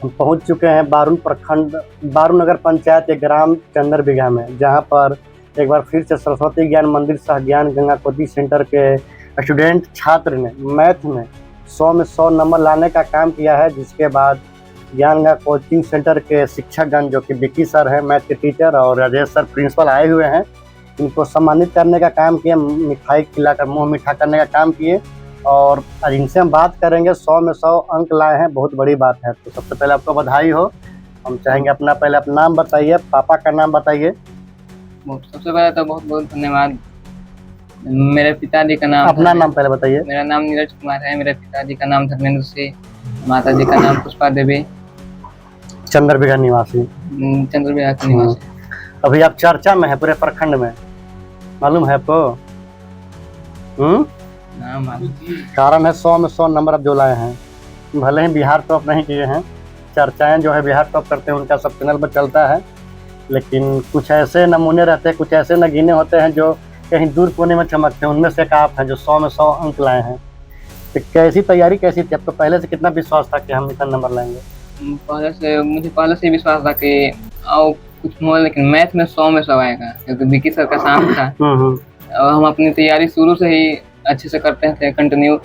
हम पहुंच चुके हैं बारून प्रखंड बारून नगर पंचायत के ग्राम चंद्रबिघा में, जहां पर एक बार फिर से सरस्वती ज्ञान मंदिर सह ज्ञान गंगा कोचिंग सेंटर के स्टूडेंट छात्र ने मैथ में 100 में 100 नंबर लाने का काम किया है। जिसके बाद ज्ञान गंगा कोचिंग सेंटर के शिक्षकगण, जो कि विक्की सर हैं मैथ के टीचर, और राजेश सर प्रिंसिपल आए हुए हैं, इनको सम्मानित करने का काम किए, मिठाई खिलाकर मुँह मीठा करने का काम किए। और आज इनसे हम बात करेंगे। 100 में 100 अंक लाए हैं, बहुत बड़ी बात है। तो सबसे पहले आपको बधाई हो। हम चाहेंगे अपना नाम बताइए, पापा का नाम बताइए। सबसे पहले तो बहुत बहुत धन्यवाद। मेरे पिताजी का नाम, अपना नाम पहले बताइए। मेरा नाम नीरज कुमार है। मेरे पिताजी का नाम धर्मेंद्र सिंह, माता जी का नाम पुष्पा देवी, चंद्रबिघा निवासी। चंद्रबिघा के निवासी। अभी आप चर्चा में है पूरे प्रखंड में, मालूम है आपको? कारण है 100 में 100 नंबर आप जो लाए हैं। भले ही बिहार टॉप नहीं किए हैं, चर्चाएं जो है बिहार टॉप करते हैं उनका सब चैनल पर चलता है, लेकिन कुछ ऐसे नमूने रहते हैं, कुछ ऐसे नगीने होते हैं जो कहीं दूर कोने में चमकते हैं। उनमें से एक आप हैं जो 100 में 100 अंक लाए हैं। तो कैसी तैयारी कैसी थी आपको? पहले से कितना विश्वास था कि हम इतना नंबर लाएंगे? मुझे पहले से विश्वास था कि आओ कुछ हो, लेकिन मैथ में 100 में 100 आएगा, क्योंकि विक्की सर का साथ था। और हम अपनी तैयारी शुरू से ही अच्छे से करते थे, कंटिन्यू।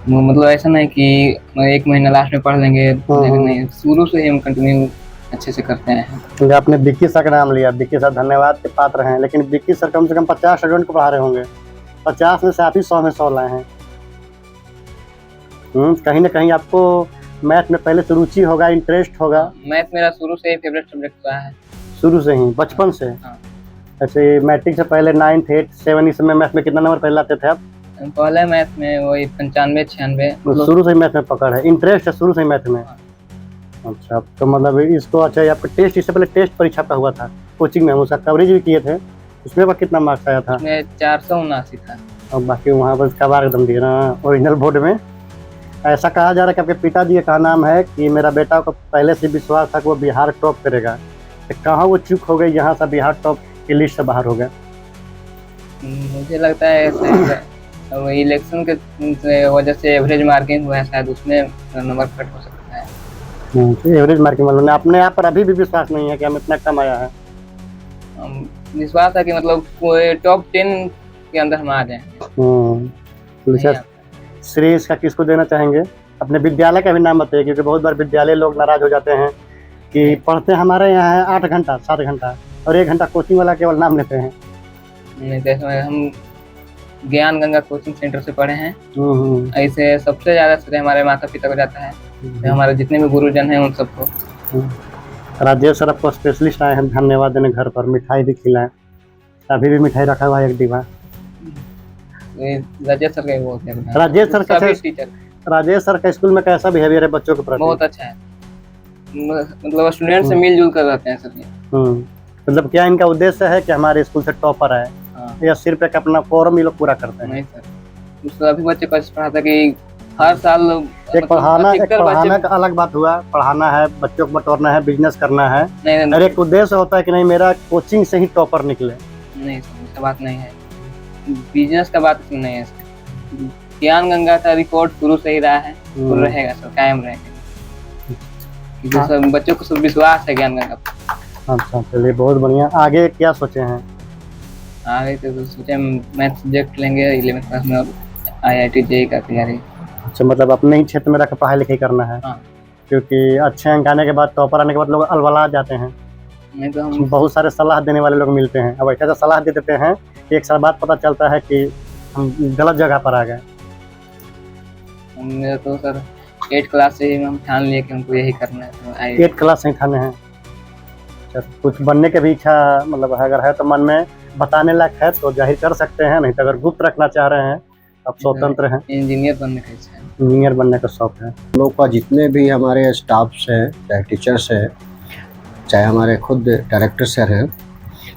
मतलब ऐसा नहीं कि एक महीना लास्ट में पढ़ लेंगे, नहीं, शुरू से ही हम कंटिन्यू अच्छे से करते हैं। आपने विक्की सर का नाम लिया, विक्की सर धन्यवाद के पात्र हैं, लेकिन विक्की सर कम से कम 50 स्टूडेंट को पढ़ा रहे होंगे। 50 में से आप ही 100 में 100 लाए हैं। कहीं ना कहीं आपको मैथ में पहले से रुचि होगा, इंटरेस्ट होगा। मैथ मेरा शुरू से ही फेवरेट सब्जेक्ट रहा है। शुरू से ही, बचपन से? हाँ। ऐसे मैट्रिक से पहले 9th 8th 7 इस समय मैथ में कितना नंबर पहले लाते थे आप? पहले मैथ में वही 95 96। शुरू से ही मैथ में पकड़ है, इंटरेस्ट है शुरू से ही मैथ में। अच्छा, तो मतलब इसको, अच्छा आपका टेस्ट, इससे पहले टेस्ट परीक्षा का हुआ था कोचिंग में, हम उसका कवरेज भी किए थे। उसमें पर कितना मार्क्स आया था? उसमें 479 था। और बाकी वहाँ पर कबार एकदम दिए ना ओरिजिनल बोर्ड में। ऐसा कहा जा रहा है कि आपके पिताजी का नाम है कि मेरा बेटा को पहले से विश्वास था कि वो बिहार टॉप करेगा। तो कहाँ वो चूक हो गई, यहाँ से बिहार टॉप की लिस्ट से बाहर हो गया? मुझे लगता है इलेक्शन के वजह से एवरेज मार्किंग हुआ है, शायद उसमें नंबर कट हो सकता है। एवरेज मार्किंग वालों ने अपने आप पर अभी भी विश्वास नहीं है कि हम इतना कम आया है? विश्वास है कि मतलब टॉप 10 के अंदर हम आ जाएंगे। श्रेय इसका किसको देना चाहेंगे? अपने विद्यालय का भी नाम बताइए, क्योंकि बहुत बार विद्यालय लोग नाराज हो जाते हैं कि पढ़ते हमारे यहाँ है 8 घंटा 7 घंटा और 1 घंटा कोचिंग वाला केवल नाम लेते हैं। हम ज्ञान गंगा कोचिंग सेंटर से पढ़े हैं। ऐसे सबसे ज्यादा श्रेय हमारे माता पिता को जाता है, हमारे जितने भी गुरुजन हैं उन सबको। राजेश सर आपको स्पेशलिस्ट आए हैं धन्यवाद देने, घर पर मिठाई भी खिलाएं। अभी भी मिठाई रखा हुआ है एक डिब्बा। राजेश सर का बहुत है। राजेश सर का स्कूल में कैसा बिहेवियर है बच्चों के प्रति? बहुत अच्छा है, मतलब स्टूडेंट से मिलजुल कर रहते हैं सर। मतलब क्या इनका उद्देश्य है कि हमारे स्कूल से टॉपर आए, या सिर्फ एक अपना फॉर्म ये लोग पूरा करते हैं? नहीं सर, सभी बच्चे को पढ़ाता कि हर साल एक पढ़ाना का अलग बात हुआ, पढ़ाना है, बच्चों को बटोरना है, बिजनेस करना है, और एक उद्देश्य होता है कि नहीं मेरा कोचिंग से ही टॉपर निकले। नहीं सर, ऐसा बात नहीं है, बिजनेस का बात नहीं है। ज्ञान गंगा का रिकॉर्ड शुरू से ही रहा है, रहेगा सर, कायम रहेगा। सब बच्चों को सब विश्वास है ज्ञान गंगा पर। अच्छा, चलिए बहुत बढ़िया। आगे क्या सोचे हैं? आगे तो सोचे मैथ सब्जेक्ट लेंगे 11th क्लास में, और IIT JEE का तैयारी। अच्छा, मतलब अपने ही क्षेत्र में रख पढ़ाई लिखाई करना है? हाँ। क्योंकि अच्छे अंक आने के बाद, टॉपर आने के बाद लोग अलवला जाते हैं। नहीं तो हम बहुत सारे सलाह देने वाले लोग मिलते हैं, अब ऐसा सलाह दे देते हैं कि एक साल बाद पता चलता है कि हम गलत जगह पर आ गए। मेरा तो सर 8th क्लास से ही हम ठान लिए कि हमको यही करना है। 8th क्लास से ही ठाने हैं? कुछ बनने की भी इच्छा मतलब अगर है तो मन में बताने लायक है तो जाहिर कर सकते हैं, नहीं तो अगर गुप्त रखना चाह रहे हैं आप स्वतंत्र हैं। इंजीनियर बनने का इच्छा है। इंजीनियर बनने का शौक है। लोग का जितने भी हमारे स्टाफ्स हैं, चाहे टीचर्स हैं, चाहे हमारे खुद डायरेक्टर सर हैं,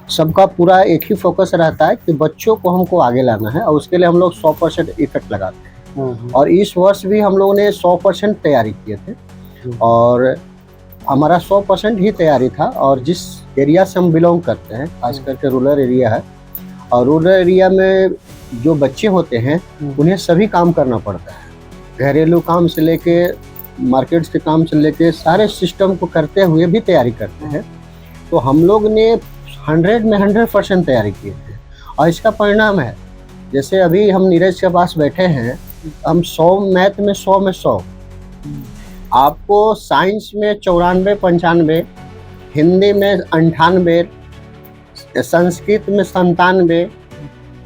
सबका पूरा एक ही फोकस रहता है कि बच्चों को हमको आगे लाना है, और उसके लिए हम लोग 100% इफेक्ट लगाते हैं। और इस वर्ष भी हम लोगों ने 100% तैयारी किए थे, और हमारा 100% ही तैयारी था। और जिस एरिया से हम बिलोंग करते हैं, खास करके रूरल एरिया है, और रूरल एरिया में जो बच्चे होते हैं उन्हें सभी काम करना पड़ता है, घरेलू काम से लेके मार्केट्स के काम से लेके सारे सिस्टम को करते हुए भी तैयारी करते हैं। तो हम लोग ने 100 में 100% तैयारी की है और इसका परिणाम है, जैसे अभी हम नीरज के पास बैठे हैं, हम 100 मैथ में 100 में 100, आपको साइंस में 94-95, हिंदी में 98, संस्कृत में 97,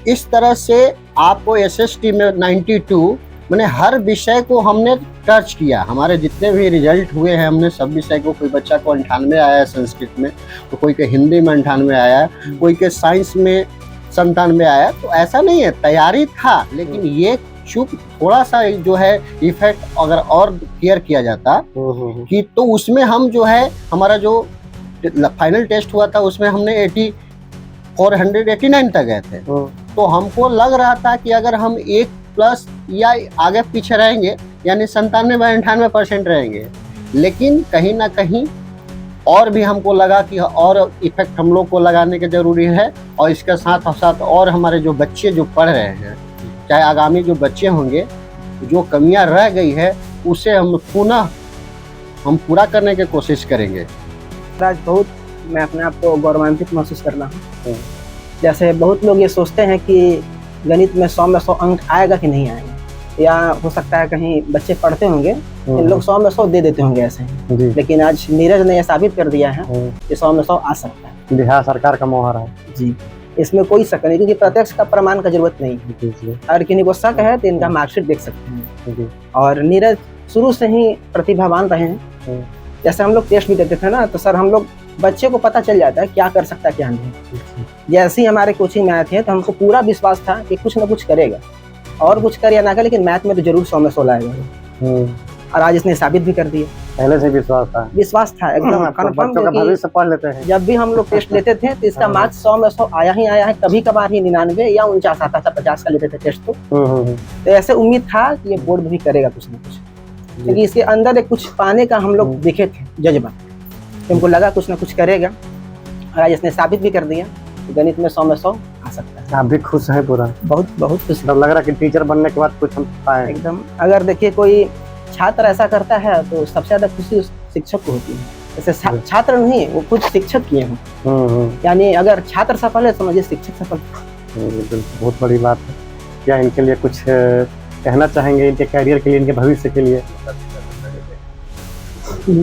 इस तरह से आपको एसएसटी में 92, मैंने हर विषय को हमने टच किया। हमारे जितने भी रिजल्ट हुए हैं हमने सब विषय को, कोई बच्चा को 98 आया है संस्कृत में, तो कोई के हिंदी में 98 आया है, कोई के साइंस में 97 आया। तो ऐसा नहीं है, तैयारी था, लेकिन ये चूक थोड़ा सा जो है इफेक्ट अगर और केयर किया जाता कि तो उसमें हम जो है, हमारा जो फाइनल टेस्ट हुआ था उसमें हमने 489 तक गए थे। तो हमको लग रहा था कि अगर हम 1+ या आगे पीछे रहेंगे यानी 97-98% रहेंगे, लेकिन कहीं ना कहीं और भी हमको लगा कि और इफेक्ट हम लोग को लगाने की जरूरी है। और इसके साथ साथ और हमारे जो बच्चे जो पढ़ रहे हैं, चाहे आगामी जो बच्चे होंगे, जो कमियां रह गई है उसे हम पुनः पूरा करने की कोशिश करेंगे। आज बहुत मैं अपने आप को गौरवान्वित महसूस कर रहा हूँ। जैसे बहुत लोग ये सोचते हैं कि गणित में 100 में 100 अंक आएगा कि नहीं आएगा, या हो सकता है कहीं बच्चे पढ़ते होंगे इन लोग 100 में 100 दे देते होंगे ऐसे ही। लेकिन आज नीरज ने यह साबित कर दिया है कि 100 में 100 आ सकता है। बिहार सरकार का मोहर है जी, इसमें कोई शक नहीं, क्योंकि प्रत्यक्ष का प्रमाण का जरूरत नहीं है। अगर किन्हीं को शक है तो इनका मार्कशीट देख सकते हैं। और नीरज शुरू से ही प्रतिभावान रहे हैं। जैसे हम लोग टेस्ट भी देते थे ना, तो सर हम लोग बच्चे को पता चल जाता है क्या कर सकता है क्या नहीं। जैसे ही हमारे कोचिंग में आए थे तो हमको पूरा विश्वास था कि कुछ ना कुछ करेगा, और कुछ कर या ना कर, लेकिन मैथ में तो जरूर 100 में 100 लाएगा। और आज इसने साबित भी कर दिया। पहले से विश्वास था एकदम कन्फर्म। भविष्य पढ़ लेते हैं। जब भी हम लोग टेस्ट लेते थे तो इसका मार्क्स 100 में 100 आया ही आया है। कभी कभार ही 99 या 49 आता था, 50 का लेते थे टेस्ट। तो ऐसे उम्मीद था कि ये बोर्ड में भी करेगा कुछ ना कुछ, क्योंकि इसके अंदर एक कुछ पाने का हम लोग देखे थे जज्बा, हमको लगा कुछ ना कुछ करेगा। और आज इसने साबित भी कर दिया कि गणित में 100 में 100 आ सकता है। आप भी खुश हैं पूरा? बहुत खुश। लग रहा है कि टीचर बनने के बाद कुछ हम पाए एकदम। अगर देखिए कोई छात्र ऐसा करता है तो सबसे ज्यादा खुशी उस शिक्षक को होती है। जैसे छात्र नहीं, वो खुद शिक्षक किए हैं। यानी अगर छात्र सफल है, समझिए शिक्षक सफल। बहुत बड़ी बात है। क्या इनके लिए कुछ कहना चाहेंगे, इनके कैरियर के लिए, इनके भविष्य के लिए?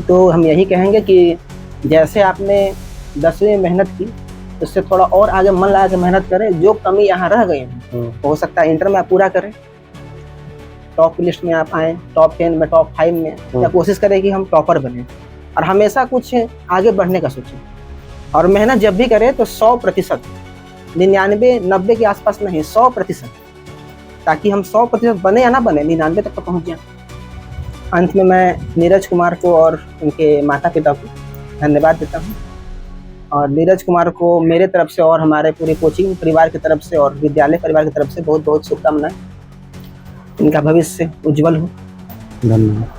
तो हम यही कहेंगे कि जैसे आपने 10वीं में मेहनत की, उससे थोड़ा और आगे मन लगा के मेहनत करें। जो कमी यहाँ रह गई है हो सकता है इंटर में आप पूरा करें, टॉप लिस्ट में आप आए, टॉप 10 में, टॉप 5 में, या कोशिश करें कि हम टॉपर बने। और हमेशा कुछ आगे बढ़ने का सोचें, और मेहनत जब भी करें तो 100%, 99-90 के आसपास नहीं, 100%, ताकि हम 100% बने या ना बने, 99 तक तो पहुँच जाए। अंत में मैं नीरज कुमार को और उनके माता पिता को धन्यवाद देता हूँ। और नीरज कुमार को मेरे तरफ से और हमारे पूरे कोचिंग परिवार की तरफ से और विद्यालय परिवार की तरफ से बहुत बहुत शुभकामनाएं। इनका भविष्य उज्जवल हो। धन्यवाद।